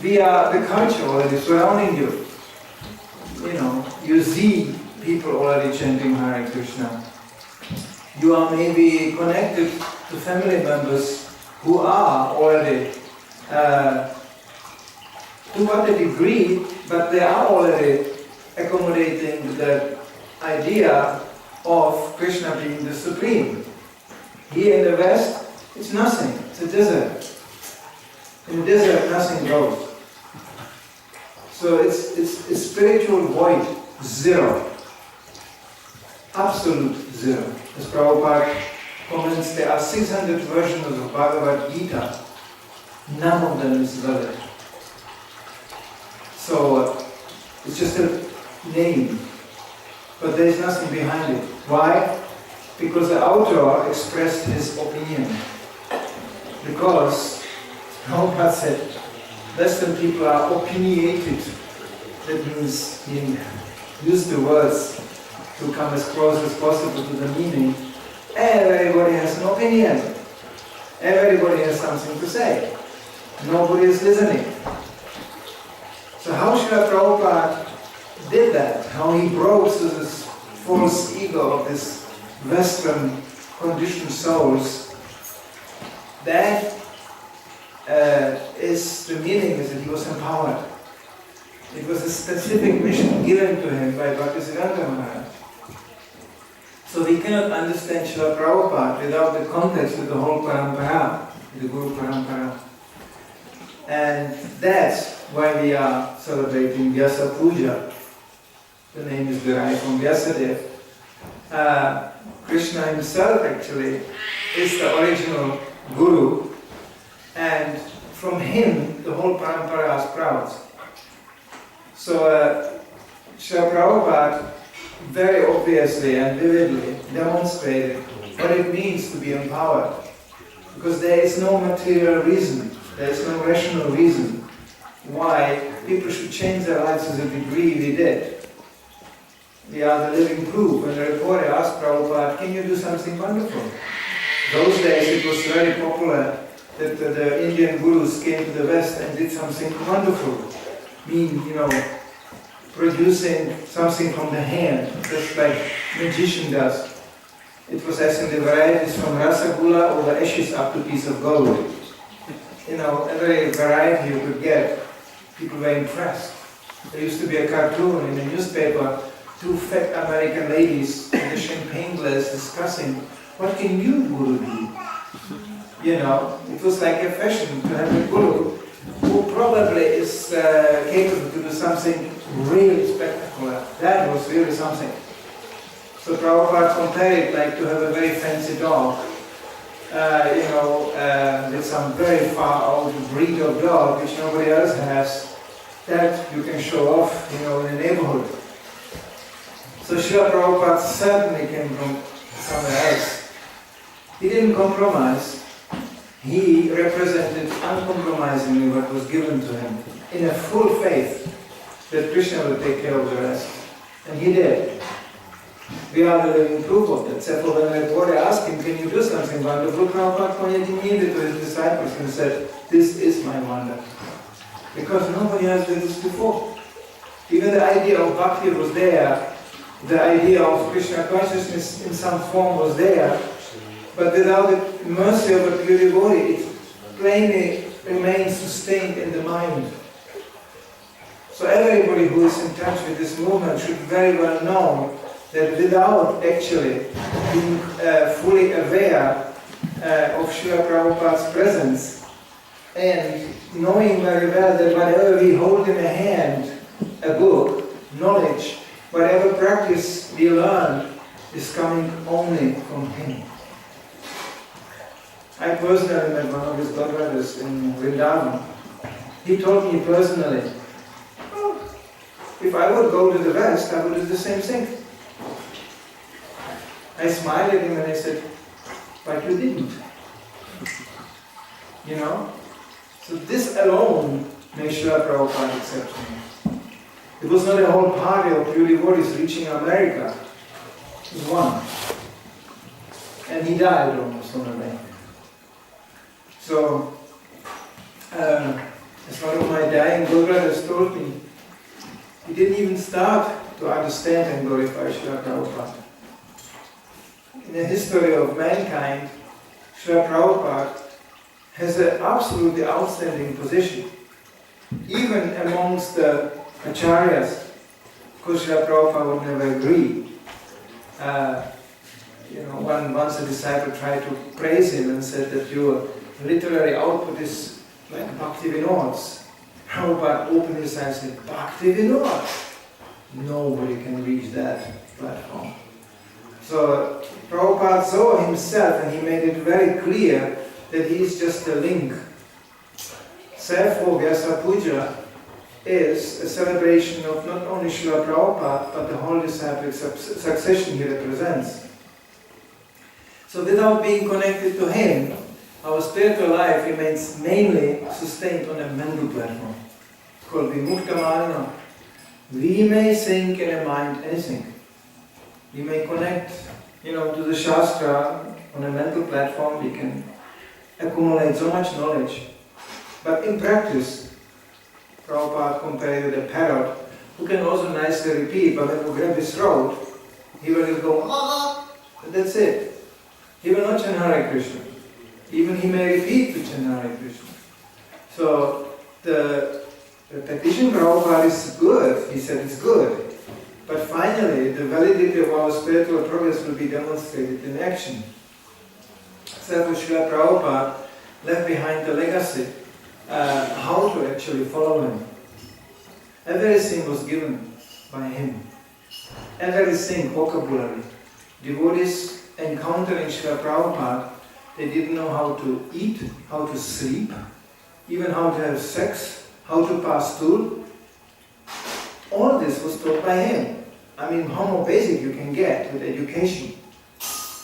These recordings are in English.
via the culture already surrounding you. You know, you see people already chanting Hare Krishna. You are maybe connected to family members who are already, to what a degree, but they are already accommodating the idea of Krishna being the supreme. Here in the West, it's nothing, it's a desert. In the desert, nothing grows. So it's spiritual void, zero. Absolute zero. As Prabhupada comments, there are 600 versions of Bhagavad Gita. None of them is valid. So it's just a name, but there is nothing behind it. Why? Because the author expressed his opinion. Because Prabhupada said, Western people are opinionated. That means he used the words to come as close as possible to the meaning. Everybody has an opinion. Everybody has something to say. Nobody is listening. So how Srila Prabhupada did that, how he broke through this false ego of this Western conditioned souls, that is the meaning is that he was empowered. It was a specific mission given to him by Bhaktisiddhanta Maharaj. So we cannot understand Srila Prabhupada without the context of the whole parampara, the Guru Parampara. And that's why we are celebrating Vyasa Puja. The name is derived from Vyasadeva. Krishna himself actually is the original Guru, and from him the whole parampara sprouts. So Srila Prabhupada very obviously and vividly demonstrated what it means to be empowered. Because there is no material reason, there is no rational reason why people should change their lives to the degree we did. We are the living proof. When the reporter asked Prabhupada, can you do something wonderful? Those days it was very popular that the Indian gurus came to the West and did something wonderful. Producing something from the hand, just like magician does. It was as in the varieties from rasagula over ashes up to a piece of gold. Every variety you could get, people were impressed. There used to be a cartoon in a newspaper, two fat American ladies with a champagne glass discussing, what can you, Guru, do? It was like a fashion to have a Guru who probably is capable to do something really spectacular. That was really something. So Prabhupada compared it like to have a very fancy dog, with some very far out breed of dog which nobody else has, that you can show off, in the neighborhood. So Srila Prabhupada certainly came from somewhere else. He didn't compromise. He represented uncompromisingly what was given to him, in a full faith that Krishna will take care of the rest. And he did. We are the living proof of that. Therefore, when the reporter asked him, can you do something wonderful, Prabhupada pointed immediately to his disciples and said, this is my wonder. Because nobody has done this before. Even the idea of bhakti was there, the idea of Krishna consciousness in some form was there, but without the mercy of a pure devotee, it plainly remains sustained in the mind. So everybody who is in touch with this movement should very well know that without actually being fully aware of Srila Prabhupada's presence, and knowing very well that whatever we hold in a hand, a book, knowledge, whatever practice we learn is coming only from him. I personally met one of his godbrothers in Vrindavan. He told me personally, if I would go to the West, I would do the same thing. I smiled at him and I said, but you didn't. So this alone makes Srila Prabhupada exceptional. It was not a whole party of pure devotees reaching America. It was one. And he died almost on the way. So, As one of my dying brothers told me, he didn't even start to understand and glorify Srila Prabhupada. In the history of mankind, Srila Prabhupada has an absolutely outstanding position. Even amongst the acharyas, because Srila Prabhupada would never agree. Once a disciple tried to praise him and said that your literary output is like Bhakti Vinod's. Prabhupada opened his eyes and said, Bhakti Vinod? Nobody can reach that platform. So Prabhupada saw himself and he made it very clear that he is just a link. Therefore, Vyasa Puja is a celebration of not only Srila Prabhupada, but the whole disciplic succession he represents. So without being connected to him, our spiritual life remains mainly sustained on a mental platform. It's called Vimukta Marana. We may think in a mind anything. We may connect, to the Shastra on a mental platform. We can accumulate so much knowledge. But in practice, Prabhupada compared with a parrot who can also nicely repeat, but when you grab his throat, he will just go, and that's it. He will not chant Hare Krishna. Even he may repeat to chant Hare Krishna. So the petition Prabhupada is good, he said it's good. But finally, the validity of our spiritual progress will be demonstrated in action. Therefore, Srila Prabhupada left behind the legacy, how to actually follow him. Everything was given by him. Everything, vocabulary. Devotees encountering Srila Prabhupada, they didn't know how to eat, how to sleep, even how to have sex, how to pass stool. All this was taught by him. I mean, how more basic you can get with education.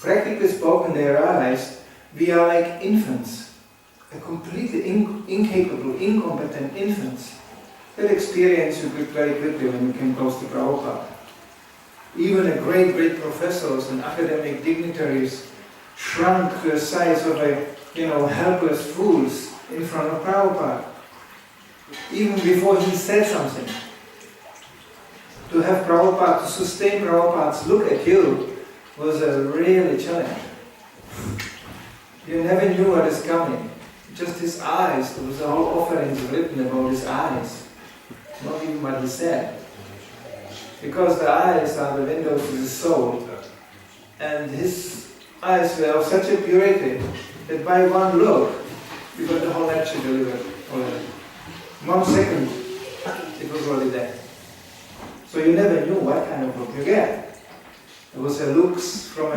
Practically spoken, they realized we are like infants, a completely incapable, incompetent infants. That experience you get very quickly when you came close to Prabhupada. Even the great professors and academic dignitaries shrunk to the size of helpless fools in front of Prabhupada. Even before he said something. To have Prabhupada, to sustain Prabhupada's look at you was a really challenge. You never knew what is coming. Just his eyes, there was a whole offerings written about his eyes. Not even what he said. Because the eyes are the windows to the soul. And his eyes were of such a purity that by one look, you got the whole lecture delivered already. 1 second, it was already there. So you never knew what kind of look you get. There was a looks from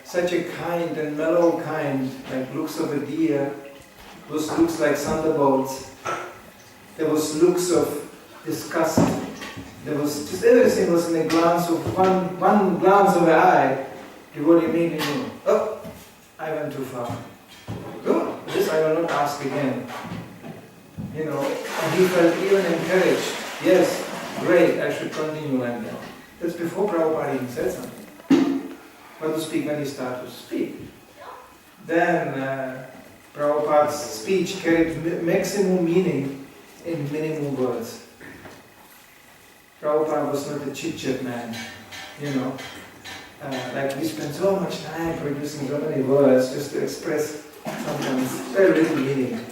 such a kind and mellow kind, like looks of a deer. Those looks like thunderbolts. There was looks of disgust. There was just everything was in a glance of one glance of the eye. Devotee immediately knew, oh, I went too far. Oh, this I will not ask again. And he felt even encouraged. Yes, great, I should continue like that. That's before Prabhupada even said something. What to speak when he started to speak. Then Prabhupada's speech carried maximum meaning in minimum words. Prabhupada was not a chit-chat man, like we spend so much time producing so many words just to express sometimes very little meaning.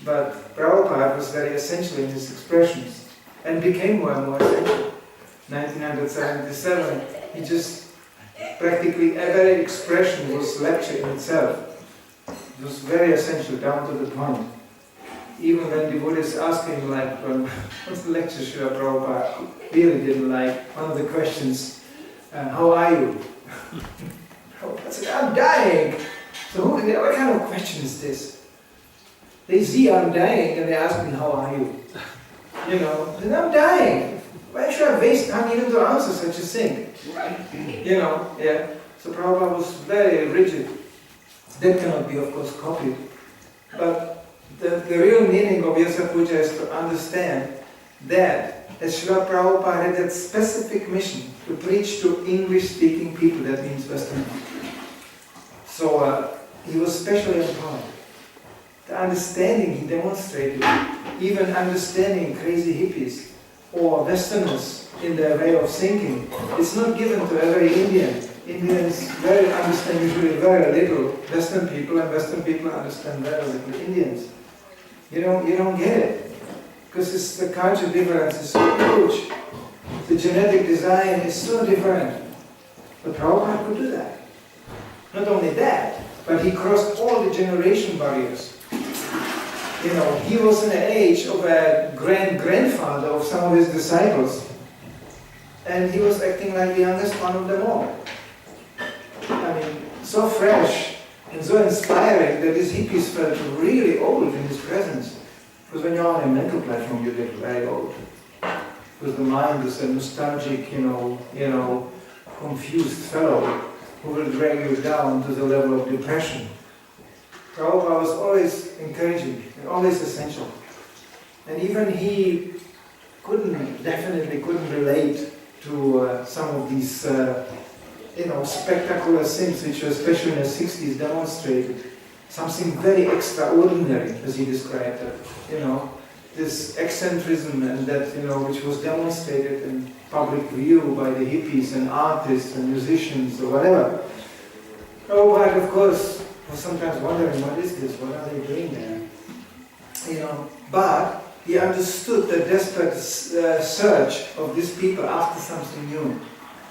But Prabhupada was very essential in his expressions and became more and more essential. 1977, he just practically every expression was lecture in itself. It was very essential, down to the point. Even when devotees asked him, what's the lecture Srila Prabhupada really didn't like, one of the questions, how are you? Prabhupada said, I'm dying. So what kind of question is this? They see I'm dying and they ask me, how are you? And I'm dying. Why should I waste time even to answer such a thing? So Prabhupada was very rigid. That cannot be, of course, copied. But the real meaning of Vyasa Puja is to understand that as Srila Prabhupada had that specific mission to preach to English-speaking people, that means Western people. So he was specially empowered. The understanding he demonstrated, even understanding crazy hippies or Westerners in their way of thinking, it's not given to every Indian. Indians understand usually very little Western people, and Western people understand very little Indians. You don't get it, because the culture difference is so huge. The genetic design is so different. But Prabhupada could do that. Not only that, but he crossed all the generation barriers. He was in the age of a grandfather of some of his disciples, and he was acting like the youngest one of them all. I mean, so fresh and so inspiring that these hippies felt really old in his presence. Because when you're on a mental platform, you get very old. Because the mind is a nostalgic, confused fellow who will drag you down to the level of depression. Prabhupada was always encouraging and always essential. And even he definitely couldn't relate to some of these spectacular things which especially in the 60s demonstrated something very extraordinary, as he described it. This eccentricism and that, which was demonstrated in public view by the hippies and artists and musicians or whatever. Prabhupada, of course, was sometimes wondering, what is this? What are they doing there? But he understood the desperate search of these people after something new.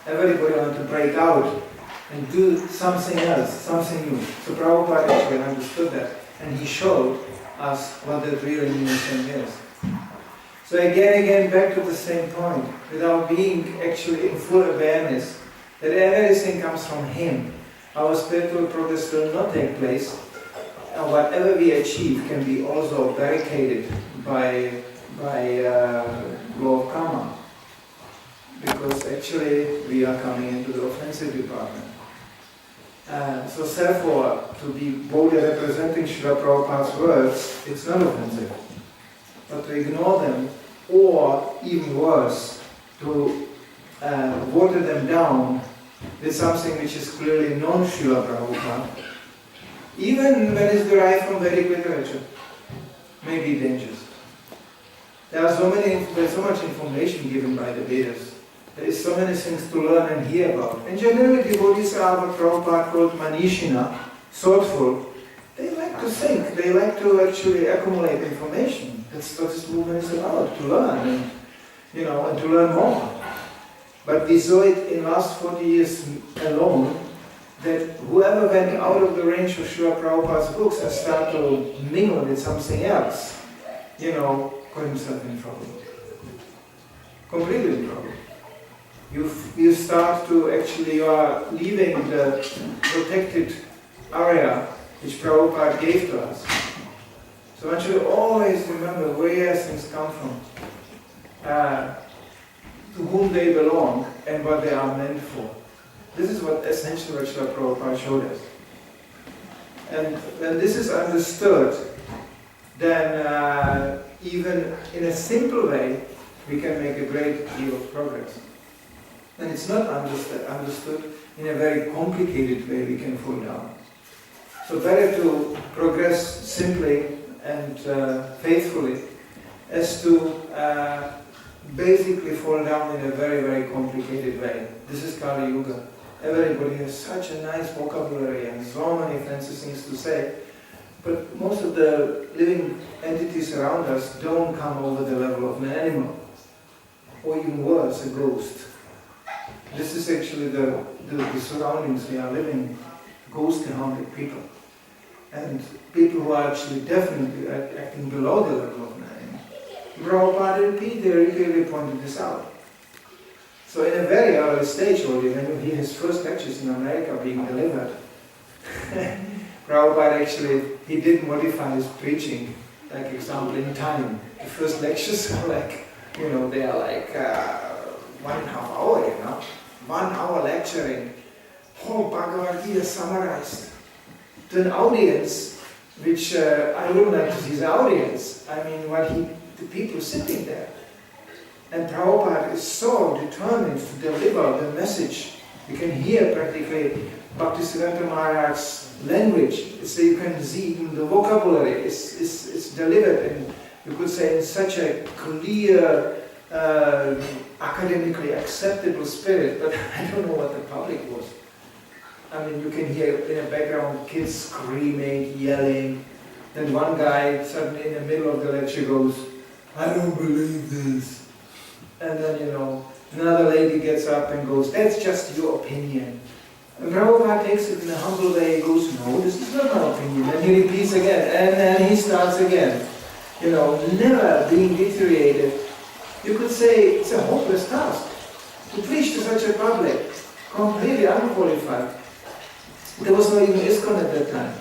Everybody wanted to break out and do something else, something new. So Prabhupada actually understood that, and he showed us what that really new thing is. So again, back to the same point, without being actually in full awareness that everything comes from him, our spiritual progress will not take place, and whatever we achieve can be also barricaded by law of karma. Because actually we are coming into the offensive department. So therefore, to be boldly representing Srila Prabhupada's words, it's not offensive. But to ignore them, or even worse, to water them down with something which is clearly non-Srila Prabhupada, even when it's derived from Vedic literature, may be dangerous. There's so much information given by the Vedas. There is so many things to learn and hear about. And generally devotees are what Prabhupada called manishina, thoughtful. They like to think, they like to actually accumulate information. That's what this movement is about, to learn and to learn more. But we saw it in the last 40 years alone, that whoever went out of the range of Srila Prabhupada's books and started to mingle with something else, got himself in trouble. Completely in trouble. You start to actually, you are leaving the protected area which Prabhupada gave to us. So one should always remember where things come from, to whom they belong, and what they are meant for. This is what essentially what Srila Prabhupada showed us. And when this is understood, then even in a simple way, we can make a great deal of progress. When it's not understood in a very complicated way, we can fall down. So better to progress simply and faithfully as to basically fall down in a very, very complicated way. This is Kali Yuga. Everybody has such a nice vocabulary and so many fancy things to say, but most of the living entities around us don't come over the level of an animal, or even worse, a ghost. This is actually the surroundings we are living, ghost-haunted people. And people who are actually definitely acting below the level of an animal. Prabhupada repeatedly pointed this out. So in a very early stage already, when you hear his first lectures in America being delivered, Prabhupada actually, he did modify his preaching, like example in time. The first lectures are like, they are like 1.5 hours, 1 hour lecturing, whole Bhagavad Gita summarized to an audience, which I would like to see the audience. I mean, the people sitting there. And Prabhupada is so determined to deliver the message. You can hear practically Bhaktisiddhanta Maharaj's language. So you can see even the vocabulary is delivered in, you could say, in such a clear, academically acceptable spirit, but I don't know what the public was. I mean, you can hear in the background kids screaming, yelling. Then one guy suddenly in the middle of the lecture goes, "I don't believe this." And then, another lady gets up and goes, "That's just your opinion." And Prabhupada takes it in a humble way, he goes, "No, this is not my opinion." And he repeats again, and then he starts again. Never being deteriorated. You could say it's a hopeless task to preach to such a public, completely unqualified. There was no even ISKCON at that time.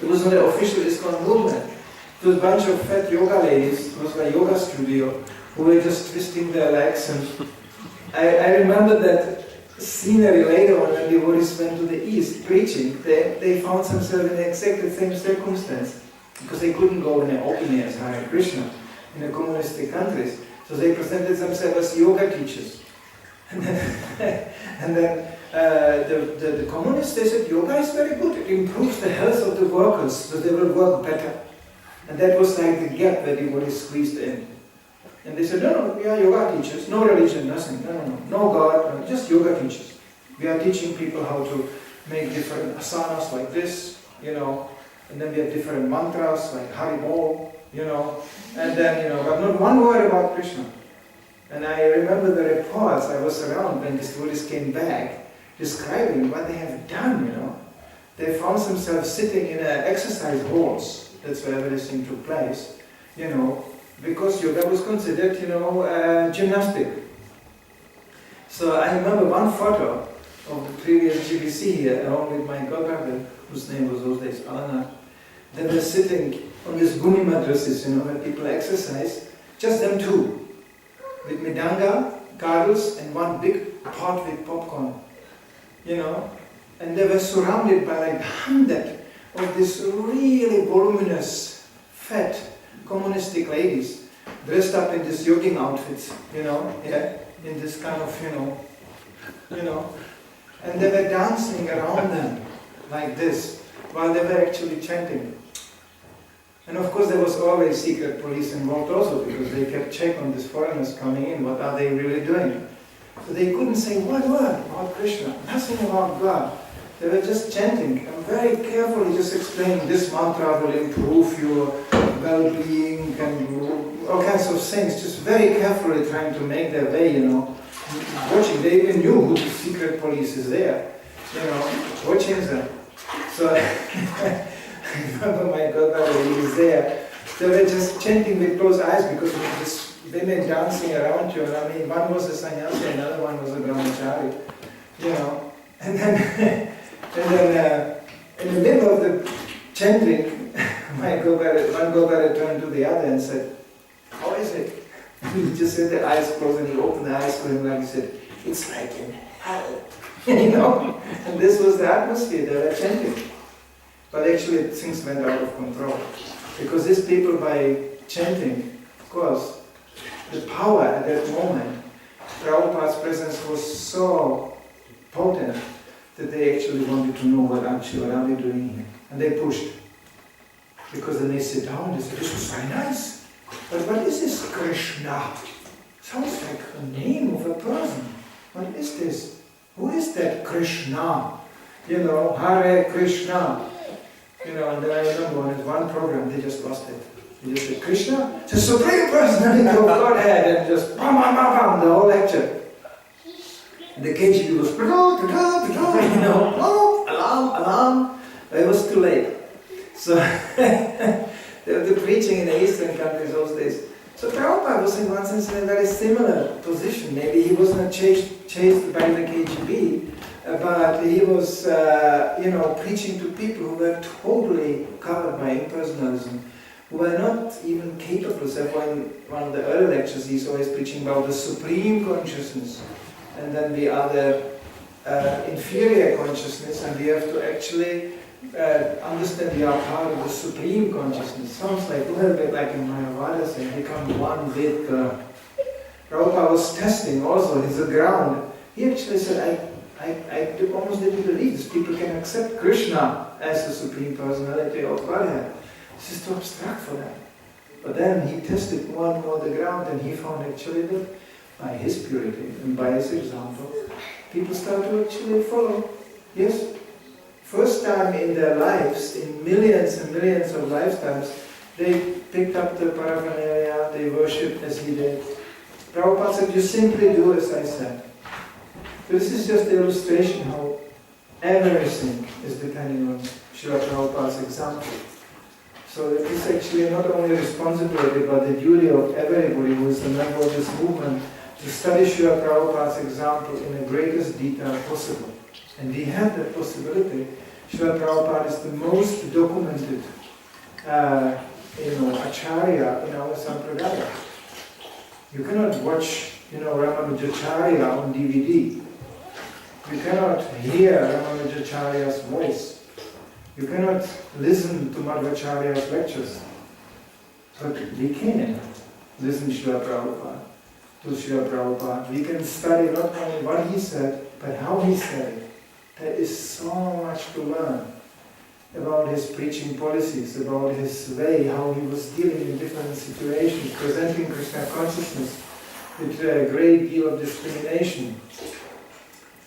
There was no official ISKCON movement. It was a bunch of fat yoga ladies, it was a yoga studio, who were just twisting their legs. And I remember that scenery later on when the devotees went to the east preaching, they found themselves in exactly the same circumstance, because they couldn't go in the open air as Hare Krishna in the communistic countries. So they presented themselves as yoga teachers. And then the communists, they said, yoga is very good, it improves the health of the workers, so they will work better. And that was like the gap where devotees squeezed in. And they said, no, we are yoga teachers, no religion, nothing, no God, no, just yoga teachers. We are teaching people how to make different asanas like this, and then we have different mantras like Haribol, and then, but not one word about Krishna. And I remember the reports, I was around when these devotees came back, describing what they have done, They found themselves sitting in exercise halls, that's where everything took place, because yoga was considered, gymnastic. So I remember one photo of the previous GBC here, along with my godbrother, whose name was those days Alana. They were sitting on these guni madrasas, where people exercise, just them two, with midanga, girdles, and one big pot with popcorn, and they were surrounded by like 100 of these really voluminous, fat, communistic ladies, dressed up in these jogging outfits, in this kind of, and they were dancing around them like this, while they were actually chanting. And of course there was always secret police involved also, because they kept checking on these foreigners coming in, what are they really doing? So they couldn't say one word about Krishna, nothing about God. They were just chanting and very carefully just explaining this mantra will improve your well-being and all kinds of things, just very carefully trying to make their way, watching. They even knew who the secret police is there, watching them. So I remember my godmother, he was there. They were just chanting with closed eyes because of this women dancing around you. And I mean, one was a sannyasi, another one was a brahmachari, And then in the middle of the chanting, one godbrother turned to the other and said, "How is it?" He just had the eyes closed and he opened the eyes for him and he said, "It's like in hell." And this was the atmosphere, they were chanting. But actually things went out of control. Because these people, by chanting, of course, the power at that moment, Prabhupada's presence was so potent that they actually wanted to know what are we doing here? And they pushed. Because then they sit down and they said, "This was very nice. But what is this Krishna? Sounds like a name of a person. What is this? Who is that Krishna? Hare Krishna." And then I remember on one program they just lost it. They just said, "Krishna, the Supreme Personality of Godhead," and just bam, bam, bam, bam, the whole lecture. And the KGB was, oh, alarm. But it was too late. So the preaching in the Eastern countries those days. So Prabhupada was in one sense in a very similar position. Maybe he was not chased by the KGB, but he was, preaching to people who were totally covered by impersonalism, who were not even capable. So in one of the early lectures, he's always preaching about the supreme consciousness, and then the other inferior consciousness, and we have to actually understand we are part of the supreme consciousness. Sounds like a little bit like in Mayavada saying, become one with. Prabhupada was testing also his ground. He actually said, I I almost didn't believe this. People can accept Krishna as the Supreme Personality of Godhead. This is too abstract for them. But then he tested more and more the ground, and he found actually that by his purity and by his example, people start to actually follow. Yes? First time in their lives, in millions and millions of lifetimes, they picked up the paraphernalia, they worshipped as he did. Prabhupada said, you simply do as I said. So this is just the illustration how everything is depending on Srila Prabhupada's example. So it is actually not only responsibility but the duty of everybody who is a member of this movement to study Srila Prabhupada's example in the greatest detail possible. And we have that possibility. Srila Prabhupada is the most documented acharya in our sampradaya. You cannot watch Ramanujacharya on DVD. You cannot hear Ramanujacharya's voice. You cannot listen to Madhvacharya's lectures. But we can listen to Srila Prabhupada. We can study not only what he said, but how he said it. There is so much to learn about his preaching policies, about his way, how he was dealing in different situations, presenting Krishna consciousness with a great deal of discrimination.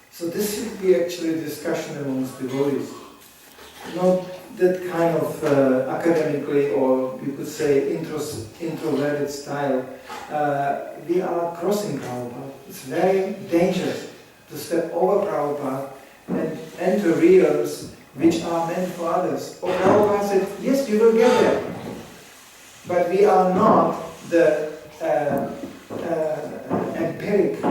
So this should be actually a discussion amongst devotees. Not that kind of academically or you could say introverted style. We are crossing Prabhupada. It's very dangerous to step over Prabhupada and enter realms which are meant for others. Or Prabhupada said, yes, you will get there. But we are not the empiric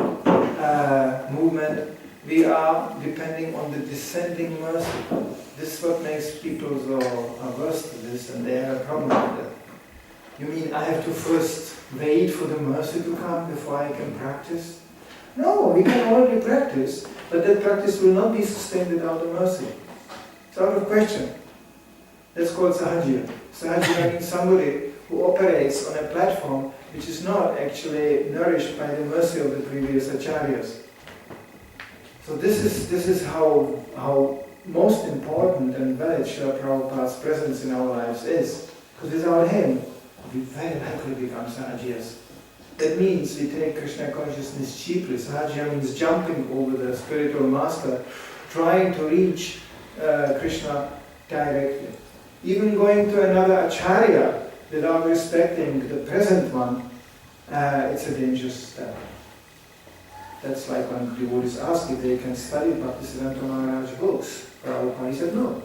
movement. We are depending on the descending mercy. This is what makes people so averse to this, and they have a problem with that. You mean I have to first wait for the mercy to come before I can practice? No, we can already practice, but that practice will not be sustained without the mercy. It's out of question. That's called sahajya. Sahajya means somebody who operates on a platform which is not actually nourished by the mercy of the previous acharyas. So this is how most important and valid Srila Prabhupada's presence in our lives is. Because without him, we very likely become sahajiyas. That means we take Krishna consciousness cheaply. Sahajya means jumping over the spiritual master, trying to reach Krishna directly. Even going to another acharya without respecting the present one, it's a dangerous step. That's like when devotees ask if they can study Bhaktisiddhanta Maharaj books. Prabhupada, he said no.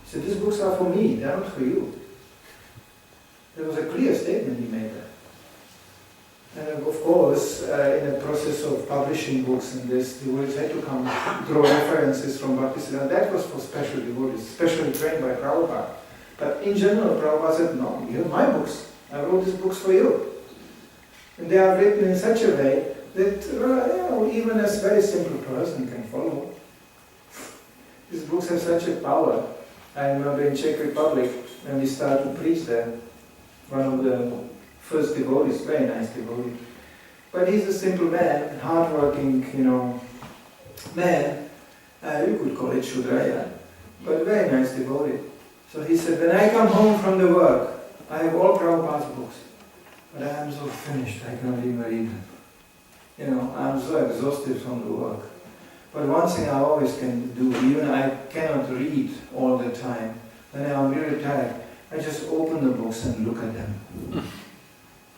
He said, these books are for me, they're not for you. There was a clear statement he made there. And of course, in the process of publishing books and this, devotees had to come draw references from Bhaktisiddhanta. That was for special devotees, specially trained by Prabhupada. But in general, Prabhupada said, no, you have my books. I wrote these books for you. And they are written in such a way that even a very simple person can follow. These books have such a power. I remember in Czech Republic, when we started to preach there, one of the first devotees, very nice devotee. But he's a simple man, hardworking, man. You could call it Shudraya, but very nice devotee. So he said, when I come home from the work, I have all Prabhupada's books, but I am so finished, I cannot even read them. I'm so exhausted from the work. But one thing I always can do, even I cannot read all the time, when I'm really tired, I just open the books and look at them.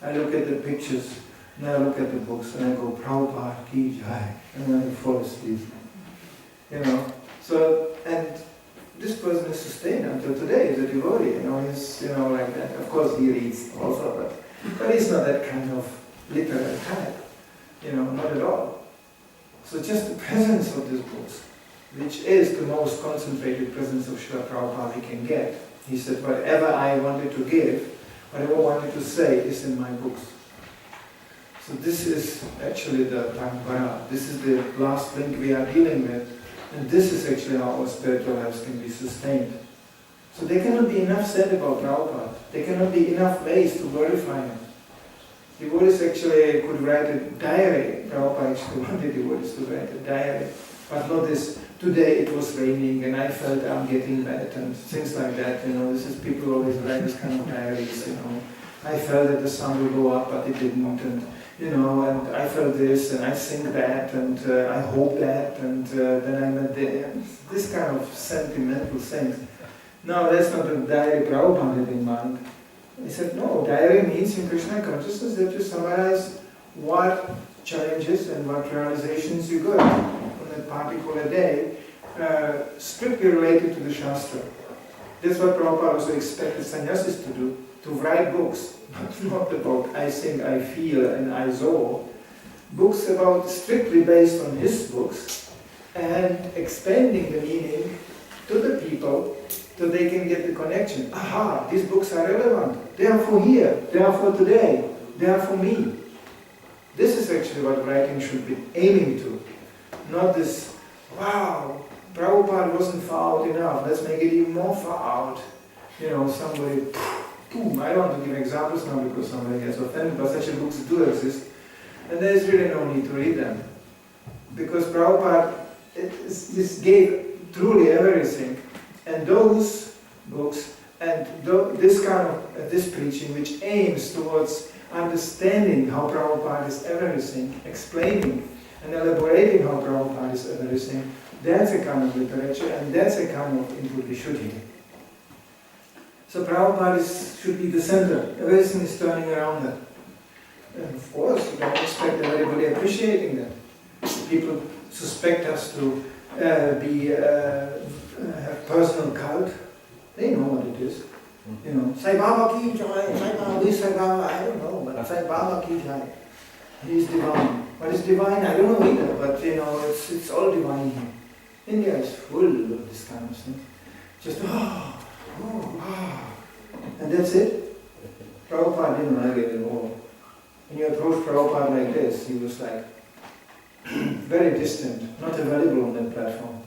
I look at the pictures, and I look at the books, and I go, Prabhupada ki jai, and I fall asleep. So, and this person is sustained until today, he's a devotee, he's, like that. Of course he reads also, but he's not that kind of literary type, not at all. So just the presence of these books, which is the most concentrated presence of Srila Prabhupada we can get. He said, whatever I wanted to give, whatever I wanted to say is in my books. So this is actually the parampara. This is the last link we are dealing with. And this is actually how our spiritual lives can be sustained. So there cannot be enough said about Prabhupada. There cannot be enough ways to glorify him. Devotees actually could write a diary. Prabhupada actually wanted devotees to write a diary But not this, today it was raining and I felt I'm getting wet and things like that, this is people always write this kind of diaries, I felt that the sun will go up but it didn't, and and I felt this and I think that and I hope that and then I met there. This kind of sentimental things. No, that's not a diary Prabhupada had in mind. He said, no, diary means in Krishna consciousness that you summarize what challenges and what realizations you got on that particular day, strictly related to the Shastra. That's what Prabhupada also expected sannyasis to do, to write books, not about I think, I feel, and I saw. Books about strictly based on his books and expanding the meaning to the people so they can get the connection. Aha, these books are relevant. They are for here, they are for today, they are for me. This is actually what writing should be aiming to. Not this, wow, Prabhupada wasn't far out enough, let's make it even more far out. Somebody, boom, I don't want to give examples now because somebody gets offended, but such books do exist. And there is really no need to read them. Because Prabhupada this gave truly everything. And those books and this kind of this preaching which aims towards understanding how Prabhupada is everything, explaining and elaborating how Prabhupada is everything, that's a kind of literature and that's a kind of input we should hear. So Prabhupada should be the center. Everything is turning around that. And of course, you don't expect everybody appreciating that. People suspect us to have personal cult. They know what it is. Sai Baba ki jai, Sai Baba, we Sai Baba, I don't know, but Sai Baba ki jai. He is divine. What is divine? I don't know either, but it's all divine here. India is full of this kind of thing. Just, and that's it. Prabhupada didn't like it at all. When you approach Prabhupada like this, he was like, very distant, not available on that platform.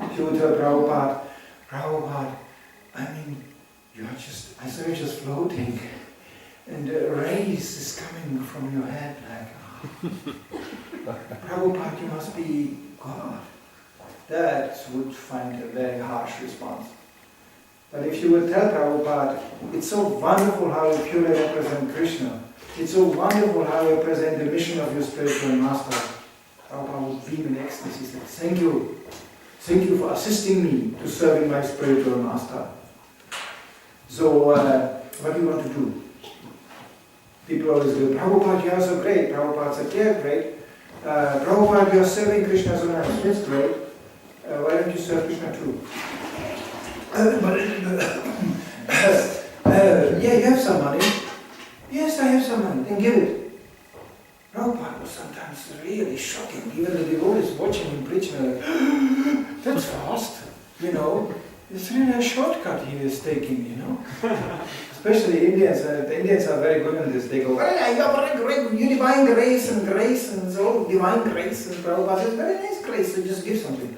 If you would tell Prabhupada, I saw you just floating, and a rays is coming from your head, Prabhupada, you must be God. That would find a very harsh response. But if you would tell Prabhupada, it's so wonderful how you purely represent Krishna, it's so wonderful how you present the mission of your spiritual master, Prabhupada would beam in ecstasy. He said, thank you. Thank you for assisting me to serving my spiritual master. So, what do you want to do? People always go, Prabhupada, you are so great. Prabhupada said, yeah, great. Prabhupada, you are serving Krishna so nice. That's great. Why don't you serve Krishna too? Yeah, you have some money. Yes, I have some money. Then give it. Prabhupada was sometimes really shocking. Even the devotees watching him preaching are like, that's fast, It's really a shortcut he is taking, Especially Indians. The Indians are very good at this. They go, you divine grace and so divine grace. And Prabhupada says, very nice grace, so just give something.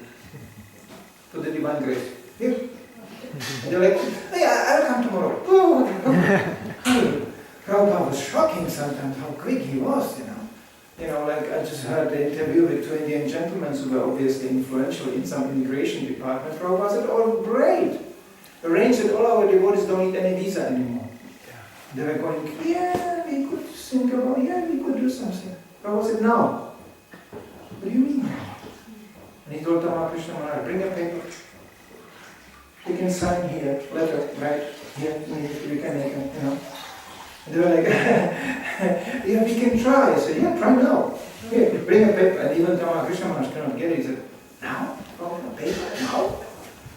For the divine grace. Here. And they're like, I'll come tomorrow. Prabhupada was shocking sometimes how quick he was, like I just heard the interview with two Indian gentlemen who were obviously influential in some immigration department. Prabhupada said, oh, great. Arranged that all our devotees don't need any visa anymore. They were going, we could think about, we could do something. Prabhupada said, no. What do you mean now? And he told Krishna Maharaj, bring a paper. You can sign here, letter, right? Here, we can make it, And they were like, we can try. I said, try now. Here, bring a paper. And even Krishna Maharaj cannot get it. He said, now? A paper? Now? I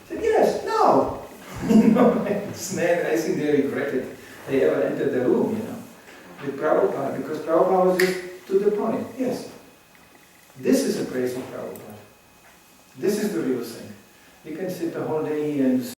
said, yes, now. This man, I think they regretted they ever entered the room, with Prabhupada, because Prabhupada was just to the point. Yes. This is the praise of Prabhupada. This is the real thing. You can sit the whole day here and